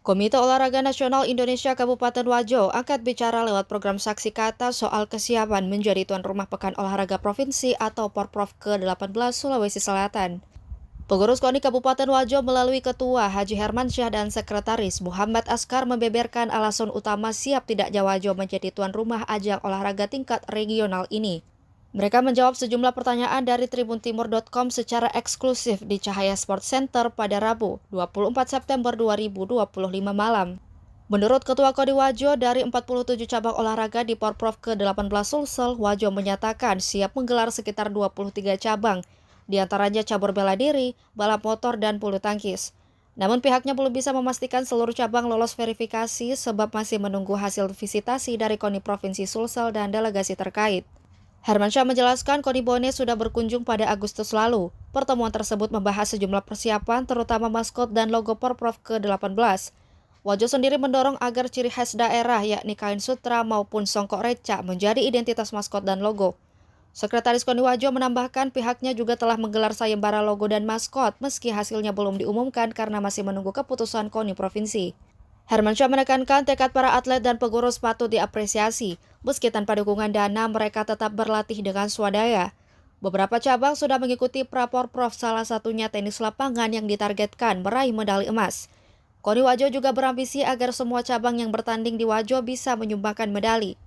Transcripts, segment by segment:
Komite Olahraga Nasional Indonesia Kabupaten Wajo angkat bicara lewat program Saksi Kata soal kesiapan menjadi tuan rumah Pekan Olahraga Provinsi atau Porprov ke-18 Sulawesi Selatan. Pengurus KONI Kabupaten Wajo melalui Ketua Haji Hermansyah dan Sekretaris Muhammad Askar membeberkan alasan utama siap tidaknya Wajo menjadi tuan rumah ajang olahraga tingkat regional ini. Mereka menjawab sejumlah pertanyaan dari tribuntimur.com secara eksklusif di Cahaya Sports Center pada Rabu, 24 September 2025 malam. Menurut Ketua KONI Wajo, dari 47 cabang olahraga di Porprov ke-18 Sulsel, Wajo menyatakan siap menggelar sekitar 23 cabang, di antaranya cabur bela diri, balap motor, dan bulu tangkis. Namun pihaknya belum bisa memastikan seluruh cabang lolos verifikasi sebab masih menunggu hasil visitasi dari KONI Provinsi Sulsel dan delegasi terkait. Hermansyah menjelaskan KONI Bone sudah berkunjung pada Agustus lalu. Pertemuan tersebut membahas sejumlah persiapan terutama maskot dan logo Porprov ke-18. Wajo sendiri mendorong agar ciri khas daerah yakni kain sutra maupun songkok reca menjadi identitas maskot dan logo. Sekretaris KONI Wajo menambahkan pihaknya juga telah menggelar sayembara logo dan maskot meski hasilnya belum diumumkan karena masih menunggu keputusan KONI Provinsi. Hermansyah menekankan tekad para atlet dan pengurus patut diapresiasi. Meski tanpa dukungan dana, mereka tetap berlatih dengan swadaya. Beberapa cabang sudah mengikuti Praporprov, salah satunya tenis lapangan yang ditargetkan meraih medali emas. KONI Wajo juga berambisi agar semua cabang yang bertanding di Wajo bisa menyumbangkan medali.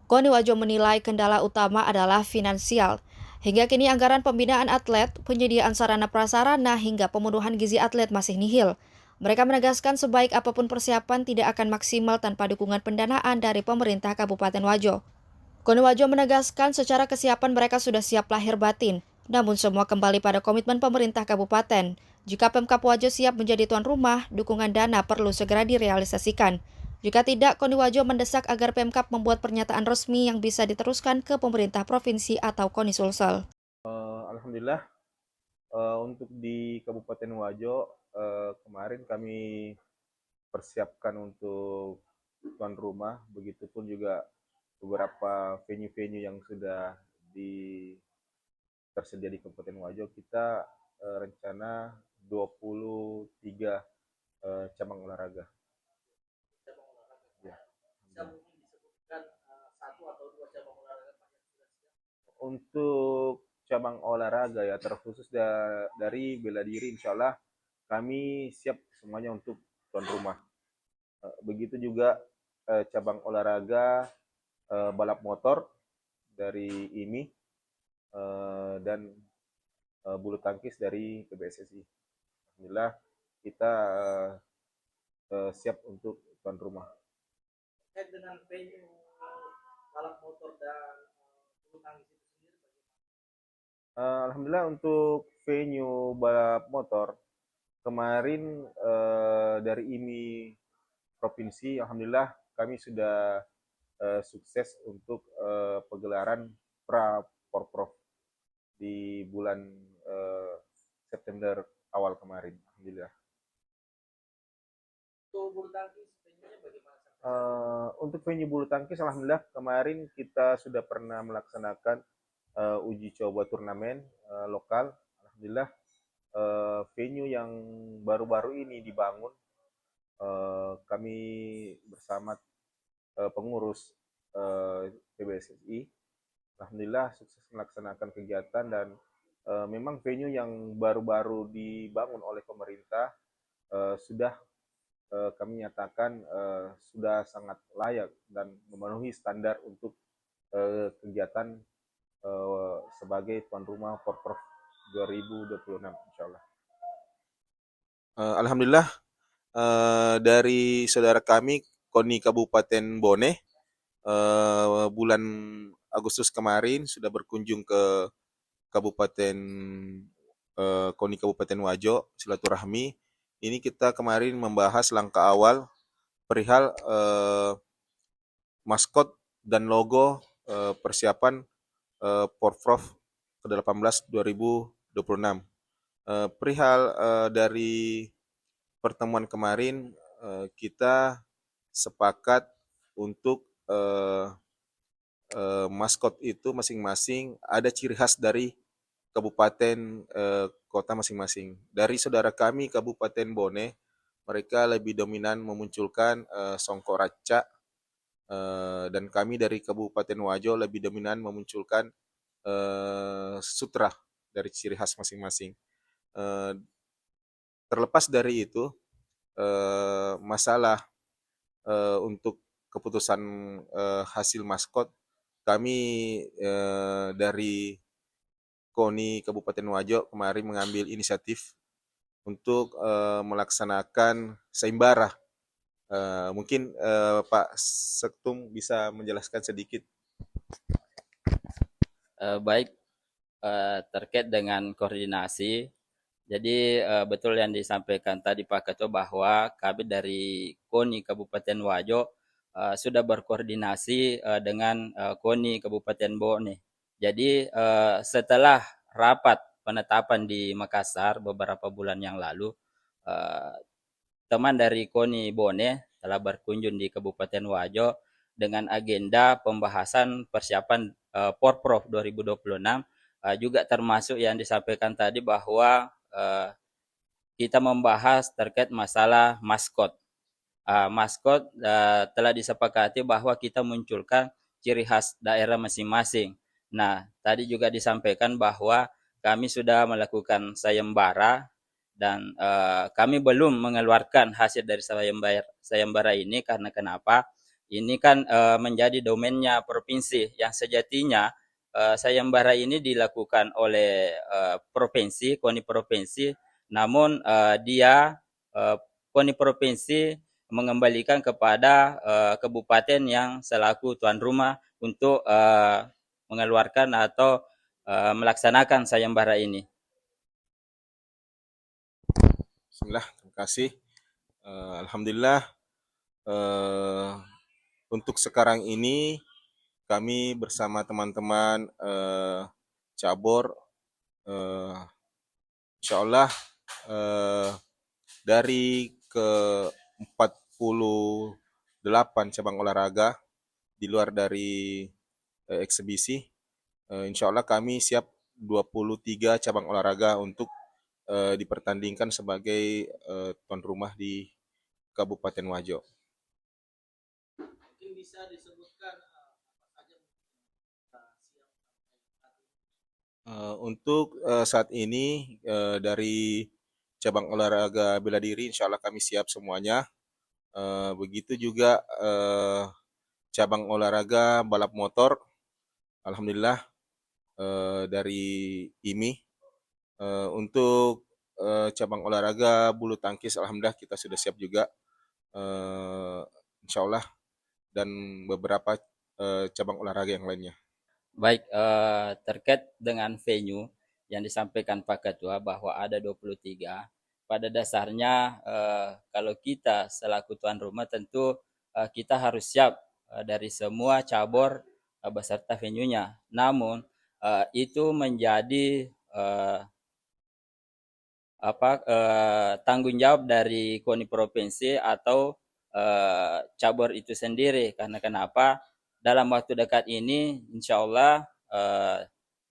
KONI Wajo menilai kendala utama adalah finansial. Hingga kini anggaran pembinaan atlet, penyediaan sarana prasarana hingga pemenuhan gizi atlet masih nihil. Mereka menegaskan sebaik apapun persiapan tidak akan maksimal tanpa dukungan pendanaan dari pemerintah Kabupaten Wajo. KONI Wajo menegaskan secara kesiapan mereka sudah siap lahir batin, namun semua kembali pada komitmen pemerintah kabupaten. Jika Pemkab Wajo siap menjadi tuan rumah, dukungan dana perlu segera direalisasikan. Jika tidak, KONI Wajo mendesak agar Pemkab membuat pernyataan resmi yang bisa diteruskan ke pemerintah provinsi atau KONI Sulsel. Alhamdulillah untuk di Kabupaten Wajo kemarin kami persiapkan untuk tuan rumah, begitupun juga beberapa venue-venue yang sudah di, tersedia di Kabupaten Wajo. Kita rencana 23 cabang olahraga. Ya. Untuk cabang olahraga ya terkhusus dari bela diri, insya Allah kami siap semuanya untuk tuan rumah. Begitu juga cabang olahraga balap motor dari IMI dan bulu tangkis dari PBSSI. Alhamdulillah kita siap untuk tuan rumah. Terkait dengan venue balap motor dan bulu tangkis itu sendiri Alhamdulillah untuk venue balap motor kemarin dari IMI provinsi, alhamdulillah kami sudah sukses untuk pegelaran pra porprov di bulan September awal kemarin, alhamdulillah. untuk bulu tangkis venue-nya bagaimana? Untuk venue bulu tangkis, alhamdulillah kemarin kita sudah pernah melaksanakan uji coba turnamen lokal. Alhamdulillah venue yang baru-baru ini dibangun, kami bersama pengurus PBSSI, alhamdulillah sukses melaksanakan kegiatan dan memang venue yang baru-baru dibangun oleh pemerintah sudah kami nyatakan sudah sangat layak dan memenuhi standar untuk kegiatan sebagai tuan rumah Porprov 2026, insya Allah. Alhamdulillah dari saudara kami KONI Kabupaten Bone bulan Agustus kemarin sudah berkunjung ke Kabupaten KONI Kabupaten Wajo silaturahmi. Ini kita kemarin membahas langkah awal perihal maskot dan logo persiapan Porprov ke-18 2026. Perihal dari pertemuan kemarin kita sepakat untuk maskot itu masing-masing ada ciri khas dari kabupaten kota masing-masing. Dari saudara kami Kabupaten Bone mereka lebih dominan memunculkan songkok raca, dan kami dari Kabupaten Wajo lebih dominan memunculkan sutra dari ciri khas masing-masing. Eh, Terlepas dari itu, masalah untuk keputusan hasil maskot, kami dari KONI Kabupaten Wajo kemarin mengambil inisiatif untuk melaksanakan sayembara. Mungkin Pak Sektum bisa menjelaskan sedikit. Baik, terkait dengan koordinasi. Jadi betul yang disampaikan tadi Pak Ketua bahwa kami dari KONI Kabupaten Wajo sudah berkoordinasi dengan KONI Kabupaten Bone. Jadi setelah rapat penetapan di Makassar beberapa bulan yang lalu, eh, teman dari KONI Bone telah berkunjung di Kabupaten Wajo dengan agenda pembahasan persiapan Porprov 2026, juga termasuk yang disampaikan tadi bahwa kita membahas terkait masalah maskot. Maskot telah disepakati bahwa kita munculkan ciri khas daerah masing-masing. Nah, tadi juga disampaikan bahwa kami sudah melakukan sayembara dan kami belum mengeluarkan hasil dari sayembara ini karena kenapa? Ini kan menjadi domainnya provinsi yang sejatinya sayembara ini dilakukan oleh provinsi, KONI provinsi, namun dia KONI provinsi mengembalikan kepada kabupaten yang selaku tuan rumah untuk mengeluarkan atau melaksanakan sayembara ini. Bismillah, terima kasih. Alhamdulillah, untuk sekarang ini kami bersama teman-teman cabur, insya Allah dari ke 48 cabang olahraga di luar dari eksebisi, insya Allah kami siap 23 cabang olahraga untuk dipertandingkan sebagai tuan rumah di Kabupaten Wajo. Mungkin bisa disebutkan apa saja siap. Untuk saat ini dari cabang olahraga bela diri, insya Allah kami siap semuanya. Begitu juga cabang olahraga balap motor, alhamdulillah dari IMI. Untuk cabang olahraga bulu tangkis, alhamdulillah kita sudah siap juga, insya Allah, dan beberapa cabang olahraga yang lainnya. Baik, terkait dengan venue yang disampaikan Pak Ketua bahwa ada 23, pada dasarnya kalau kita selaku tuan rumah tentu kita harus siap dari semua cabur beserta venue-nya. Namun itu menjadi tanggung jawab dari KONI provinsi atau cabur itu sendiri. Karena kenapa? Dalam waktu dekat ini, insya Allah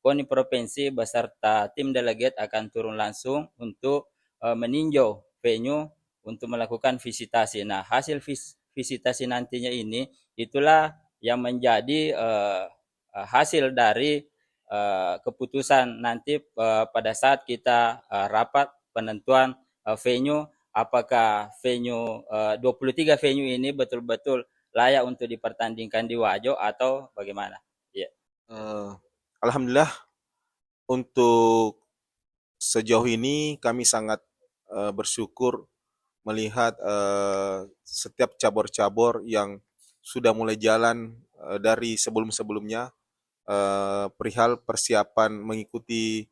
KONI provinsi beserta tim delegate akan turun langsung untuk meninjau venue untuk melakukan visitasi. Nah, hasil visitasi nantinya ini itulah yang menjadi hasil dari keputusan nanti pada saat kita rapat penentuan venue, apakah venue 23 venue ini betul-betul layak untuk dipertandingkan di Wajo atau bagaimana? Ya. Alhamdulillah, untuk sejauh ini kami sangat bersyukur melihat setiap cabur-cabur yang sudah mulai jalan dari sebelum-sebelumnya, perihal persiapan mengikuti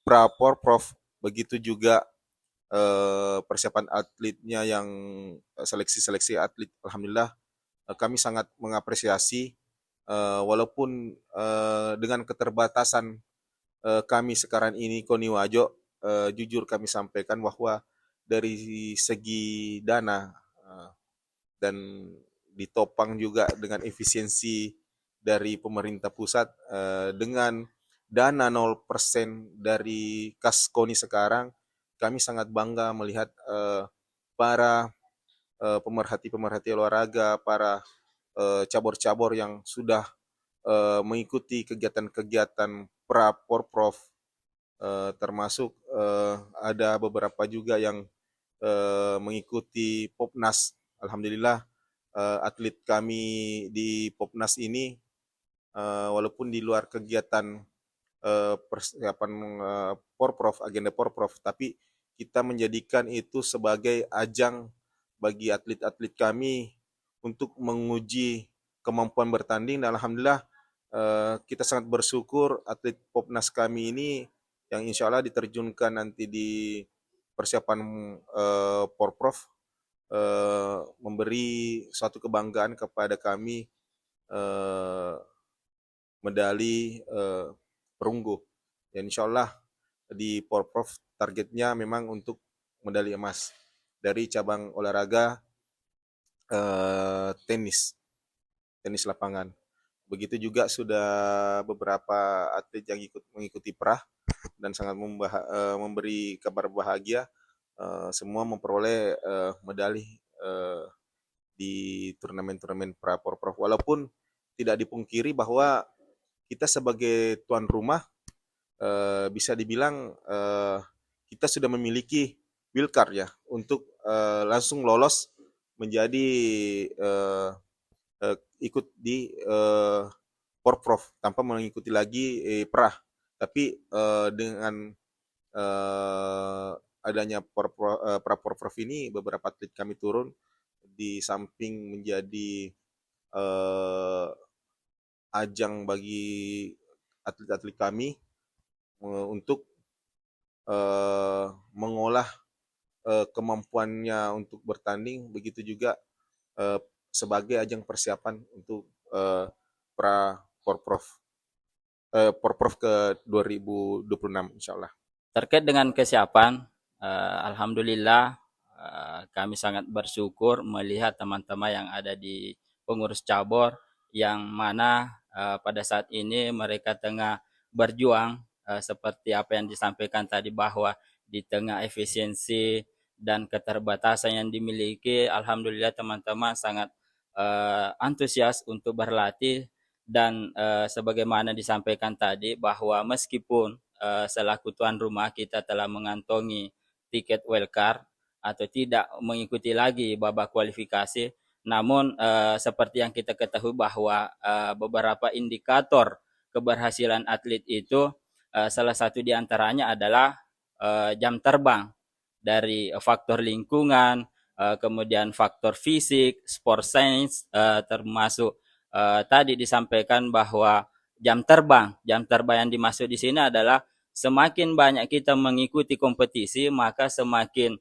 Porprov, begitu juga persiapan atletnya yang seleksi-seleksi atlet. Alhamdulillah kami sangat mengapresiasi, walaupun dengan keterbatasan kami sekarang ini KONI Wajo, jujur kami sampaikan bahwa dari segi dana dan ditopang juga dengan efisiensi dari pemerintah pusat, dengan dana 0% dari kas KONI sekarang, kami sangat bangga melihat para pemerhati-pemerhati olahraga, para cabur-cabur yang sudah mengikuti kegiatan-kegiatan Porprov, termasuk ada beberapa juga yang mengikuti Popnas. Alhamdulillah atlet kami di Popnas ini walaupun di luar kegiatan persiapan Porprov, agenda Porprov, tapi kita menjadikan itu sebagai ajang bagi atlet-atlet kami untuk menguji kemampuan bertanding, dan alhamdulillah kita sangat bersyukur atlet Popnas kami ini yang insya Allah diterjunkan nanti di persiapan Porprov memberi suatu kebanggaan kepada kami, medali perunggu. Dan insya Allah di Porprov targetnya memang untuk medali emas dari cabang olahraga tenis lapangan. Begitu juga sudah beberapa atlet yang mengikuti PRAH dan sangat memberi kabar bahagia, semua memperoleh medali di turnamen-turnamen Porprov. Walaupun tidak dipungkiri bahwa kita sebagai tuan rumah bisa dibilang kita sudah memiliki wildcard ya untuk langsung lolos menjadi ikut di Porprov tanpa mengikuti lagi PRAH. Tapi dengan adanya Porprov ini, beberapa atlet kami turun di samping menjadi ajang bagi atlet-atlet kami untuk mengolah kemampuannya untuk bertanding, begitu juga sebagai ajang persiapan untuk Porprov ke 2026 insya Allah. Terkait dengan kesiapan, alhamdulillah kami sangat bersyukur melihat teman-teman yang ada di pengurus cabur yang mana pada saat ini mereka tengah berjuang seperti apa yang disampaikan tadi, bahwa di tengah efisiensi dan keterbatasan yang dimiliki, alhamdulillah teman-teman sangat antusias untuk berlatih. Dan sebagaimana disampaikan tadi, bahwa meskipun selaku tuan rumah kita telah mengantongi tiket wildcard atau tidak mengikuti lagi babak kualifikasi, namun seperti yang kita ketahui bahwa beberapa indikator keberhasilan atlet itu salah satu diantaranya adalah jam terbang, dari faktor lingkungan, kemudian faktor fisik, sport science, termasuk tadi disampaikan bahwa jam terbang yang dimaksud di sini adalah semakin banyak kita mengikuti kompetisi, maka semakin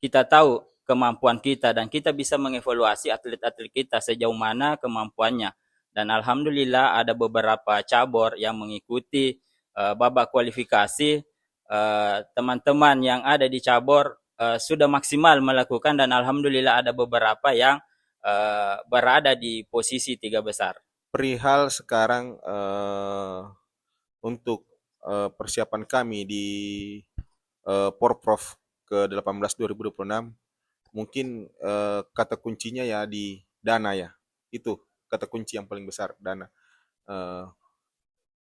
kita tahu kemampuan kita dan kita bisa mengevaluasi atlet-atlet kita sejauh mana kemampuannya. Dan alhamdulillah ada beberapa cabur yang mengikuti babak kualifikasi. Teman-teman yang ada di cabur sudah maksimal melakukan, dan alhamdulillah ada beberapa yang berada di posisi 3 besar. Perihal sekarang untuk persiapan kami di Porprov ke-18 2026, mungkin kata kuncinya ya di dana ya. Itu kata kunci yang paling besar, dana.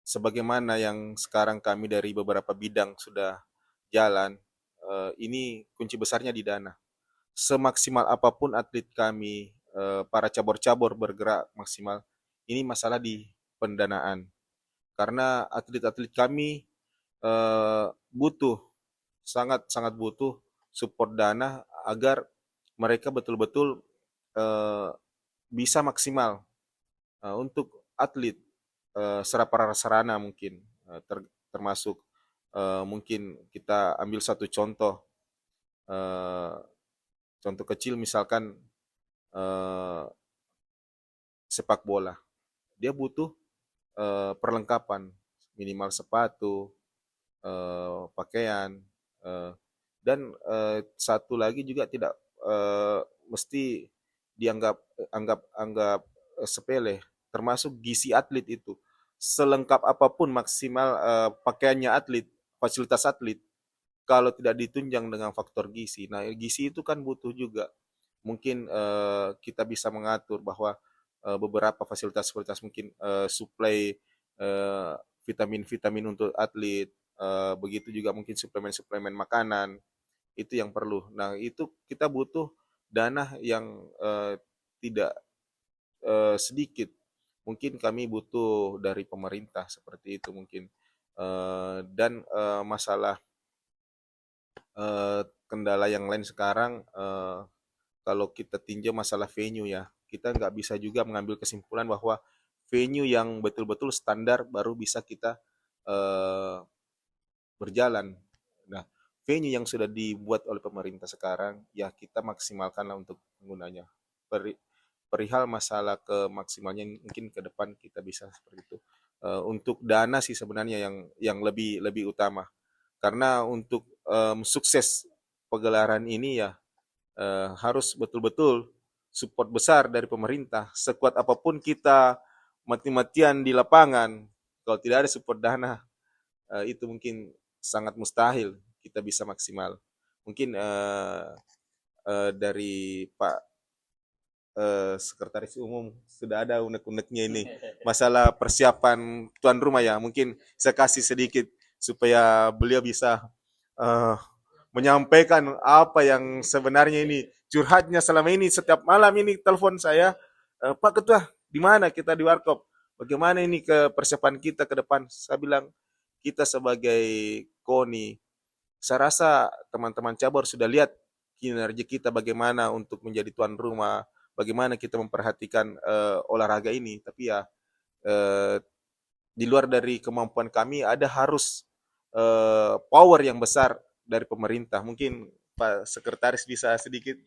Sebagaimana yang sekarang kami dari beberapa bidang sudah jalan, ini kunci besarnya di dana. Semaksimal apapun atlet kami, para cabur-cabur bergerak maksimal, ini masalah di pendanaan. Karena atlet-atlet kami butuh, sangat butuh support dana agar mereka betul-betul bisa maksimal untuk atlet secara prasarana mungkin, termasuk mungkin kita ambil satu contoh kecil, misalkan sepak bola, dia butuh perlengkapan, minimal sepatu, pakaian, dan satu lagi juga tidak mesti dianggap sepele, termasuk gizi atlet itu. Selengkap apapun maksimal pakaiannya atlet, fasilitas atlet, kalau tidak ditunjang dengan faktor gizi. Nah, gizi itu kan butuh juga. Mungkin kita bisa mengatur bahwa beberapa fasilitas-fasilitas mungkin suplai eh, vitamin-vitamin untuk atlet, begitu juga mungkin suplemen-suplemen makanan itu yang perlu. Nah, itu kita butuh dana yang tidak sedikit. Mungkin kami butuh dari pemerintah seperti itu mungkin. Dan masalah kendala yang lain sekarang kalau kita tinjau masalah venue ya, kita nggak bisa juga mengambil kesimpulan bahwa venue yang betul-betul standar baru bisa kita eh, berjalan. Nah, venue yang sudah dibuat oleh pemerintah sekarang, ya kita maksimalkanlah untuk penggunanya. Perihal masalah ke maksimalnya mungkin ke depan kita bisa seperti itu. Untuk dana sih sebenarnya yang lebih lebih utama. Karena untuk sukses pegelaran ini ya harus betul-betul support besar dari pemerintah. Sekuat apapun kita mati-matian di lapangan, kalau tidak ada support dana, itu mungkin sangat mustahil kita bisa maksimal. Mungkin dari Pak Sekretaris Umum sudah ada unek-uneknya ini. Masalah persiapan tuan rumah ya, mungkin saya kasih sedikit supaya beliau bisa eh, menyampaikan apa yang sebenarnya ini curhatnya selama ini setiap malam ini telepon saya, Pak Ketua, di mana kita di Warkop? Bagaimana ini ke persiapan kita ke depan? Saya bilang kita sebagai KONI, saya rasa teman-teman cabur sudah lihat kinerja kita bagaimana untuk menjadi tuan rumah, bagaimana kita memperhatikan olahraga ini. Tapi ya eh, di luar dari kemampuan kami ada harus power yang besar dari pemerintah. Mungkin Pak Sekretaris bisa sedikit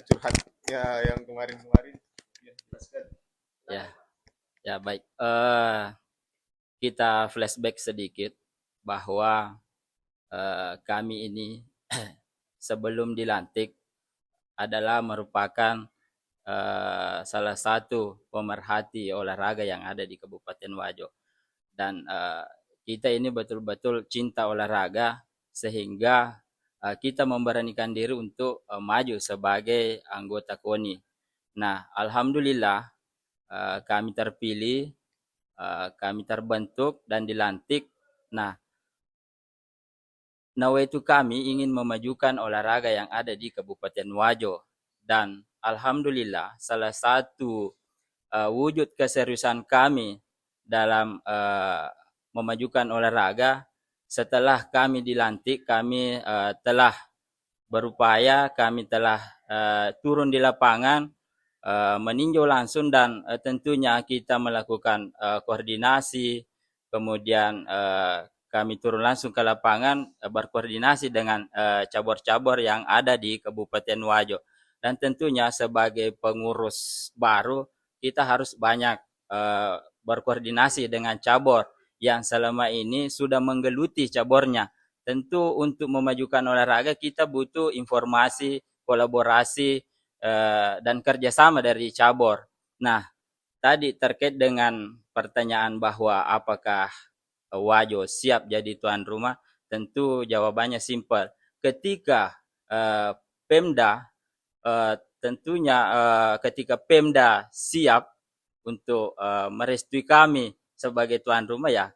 curhatnya yang kemarin-kemarin. Ya, jelaskan. Ya, ya baik. Kita flashback sedikit bahwa kami ini sebelum dilantik adalah merupakan salah satu pemerhati olahraga yang ada di Kabupaten Wajo. Dan kita ini betul-betul cinta olahraga sehingga kita memberanikan diri untuk maju sebagai anggota KONI. Nah, alhamdulillah kami terpilih, kami terbentuk dan dilantik. Nah, nawaitu kami ingin memajukan olahraga yang ada di Kabupaten Wajo. Dan alhamdulillah salah satu wujud keseriusan kami dalam memajukan olahraga setelah kami dilantik, kami telah berupaya, kami telah turun di lapangan, meninjau langsung dan tentunya kita melakukan koordinasi, kemudian kami turun langsung ke lapangan berkoordinasi dengan cabur-cabur yang ada di Kabupaten Wajo. Dan tentunya sebagai pengurus baru kita harus banyak berkoordinasi dengan cabur yang selama ini sudah menggeluti caburnya. Tentu untuk memajukan olahraga kita butuh informasi, kolaborasi, dan kerjasama dari cabur. Nah, tadi terkait dengan pertanyaan bahwa apakah Wajo siap jadi tuan rumah, tentu jawabannya simpel. Ketika Pemda tentunya ketika Pemda siap untuk merestui kami sebagai tuan rumah ya,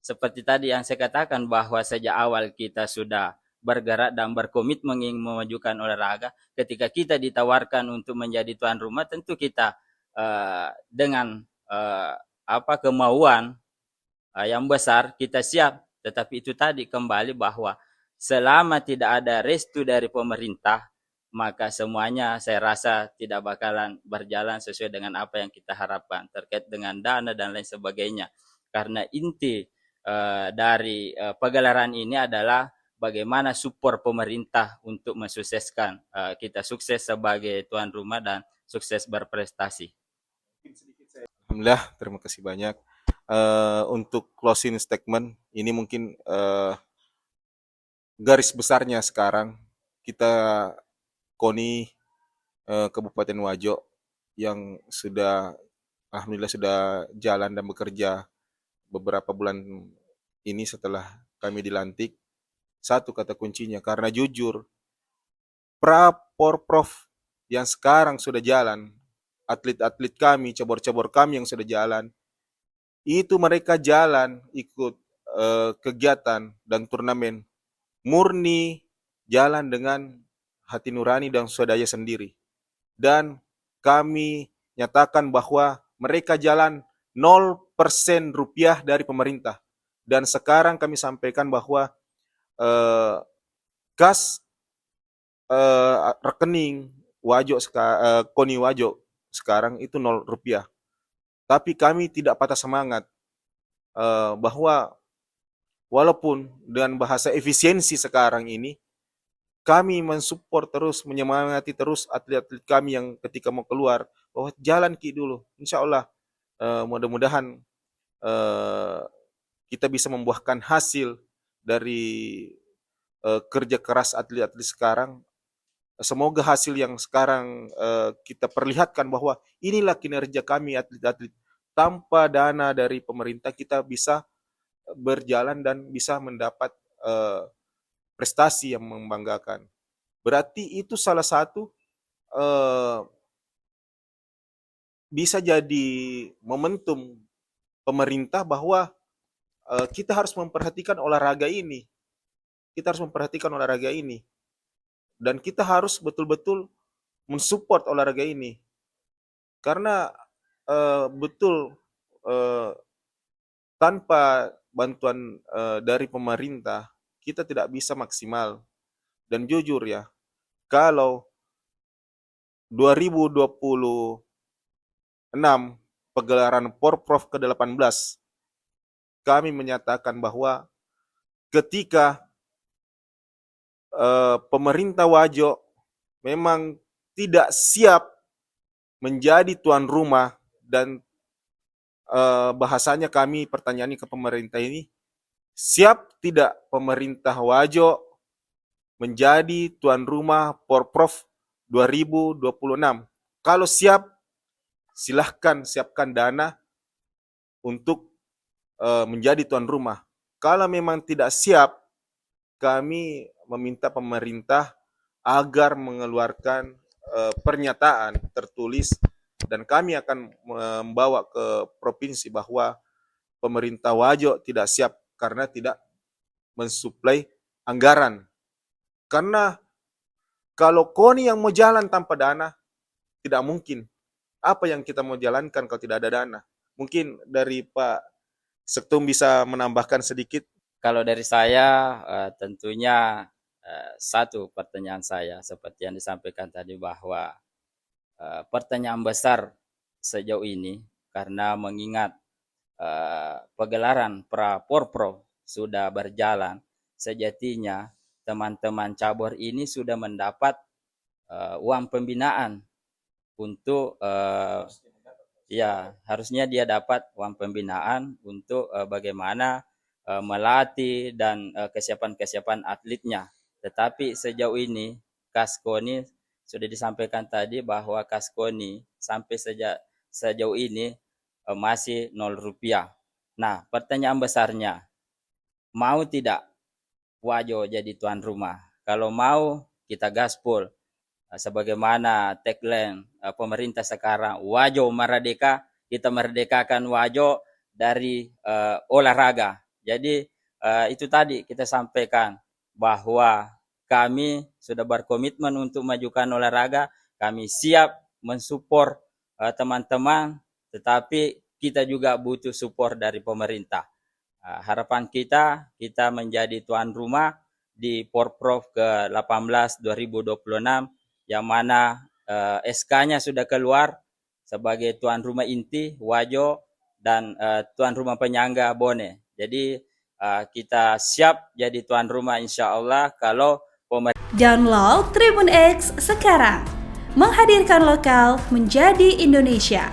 seperti tadi yang saya katakan bahwa sejak awal kita sudah bergerak dan berkomitmen ingin memajukan olahraga. Ketika kita ditawarkan untuk menjadi tuan rumah, tentu kita dengan kemauan yang besar kita siap. Tetapi itu tadi kembali bahwa selama tidak ada restu dari pemerintah, maka semuanya saya rasa tidak bakalan berjalan sesuai dengan apa yang kita harapkan terkait dengan dana dan lain sebagainya. Karena inti dari pegelaran ini adalah bagaimana support pemerintah untuk mensukseskan kita sukses sebagai tuan rumah dan sukses berprestasi. Alhamdulillah, terima kasih banyak. Untuk closing statement, ini mungkin garis besarnya sekarang kita KONI Kabupaten Wajo yang sudah alhamdulillah sudah jalan dan bekerja beberapa bulan ini setelah kami dilantik. Satu kata kuncinya, karena jujur, pra-porprov yang sekarang sudah jalan, atlet-atlet kami, cabur-cabur kami yang sudah jalan, itu mereka jalan ikut kegiatan dan turnamen murni jalan dengan hati nurani dan swadaya sendiri. Dan kami nyatakan bahwa mereka jalan 0% rupiah dari pemerintah. Dan sekarang kami sampaikan bahwa kas rekening Wajo Koni Wajo sekarang itu 0 rupiah. Tapi kami tidak patah semangat bahwa walaupun dengan bahasa efisiensi sekarang ini, kami mensupport terus, menyemangati terus atlet-atlet kami yang ketika mau keluar, bahwa jalan Ki dulu. Insya Allah mudah-mudahan kita bisa membuahkan hasil dari kerja keras atlet-atlet sekarang. Semoga hasil yang sekarang kita perlihatkan bahwa inilah kinerja kami atlet-atlet. Tanpa dana dari pemerintah kita bisa berjalan dan bisa mendapat prestasi yang membanggakan. Berarti itu salah satu bisa jadi momentum pemerintah bahwa kita harus memperhatikan olahraga ini. Kita harus memperhatikan olahraga ini. Dan kita harus betul-betul mensupport olahraga ini. Karena betul tanpa bantuan dari pemerintah, kita tidak bisa maksimal. Dan jujur ya, kalau 2026 pegelaran Porprov ke-18, kami menyatakan bahwa ketika pemerintah Wajo memang tidak siap menjadi tuan rumah dan bahasanya kami pertanyaan ke pemerintah ini, siap tidak pemerintah Wajo menjadi tuan rumah Porprov 2026? Kalau siap, silahkan siapkan dana untuk menjadi tuan rumah. Kalau memang tidak siap, kami meminta pemerintah agar mengeluarkan pernyataan tertulis dan kami akan membawa ke provinsi bahwa pemerintah Wajo tidak siap karena tidak mensuplai anggaran. Karena kalau KONI yang mau jalan tanpa dana, tidak mungkin. Apa yang kita mau jalankan kalau tidak ada dana? Mungkin dari Pak Sektum bisa menambahkan sedikit. Kalau dari saya tentunya satu pertanyaan saya seperti yang disampaikan tadi bahwa pertanyaan besar sejauh ini karena mengingat pegelaran pra-porprov sudah berjalan, sejatinya teman-teman cabur ini sudah mendapat uang pembinaan untuk ya harusnya dia dapat uang pembinaan untuk bagaimana melatih dan kesiapan-kesiapan atletnya. Tetapi sejauh ini kas KONI sudah disampaikan tadi bahwa kas KONI sampai sejauh ini masih 0 rupiah. Nah, pertanyaan besarnya, mau tidak Wajo jadi tuan rumah? Kalau mau, kita gaspol. Sebagaimana tagline pemerintah sekarang, Wajo Merdeka, kita merdekakan Wajo dari olahraga. Jadi itu tadi kita sampaikan bahwa kami sudah berkomitmen untuk majukan olahraga, kami siap mensupport teman-teman, tetapi kita juga butuh support dari pemerintah. Harapan kita menjadi tuan rumah di Porprov ke-18 2026 yang mana SK-nya sudah keluar sebagai tuan rumah inti Wajo dan tuan rumah penyangga Bone. Jadi kita siap jadi tuan rumah insya Allah kalau Download Tribun X sekarang, menghadirkan lokal menjadi Indonesia.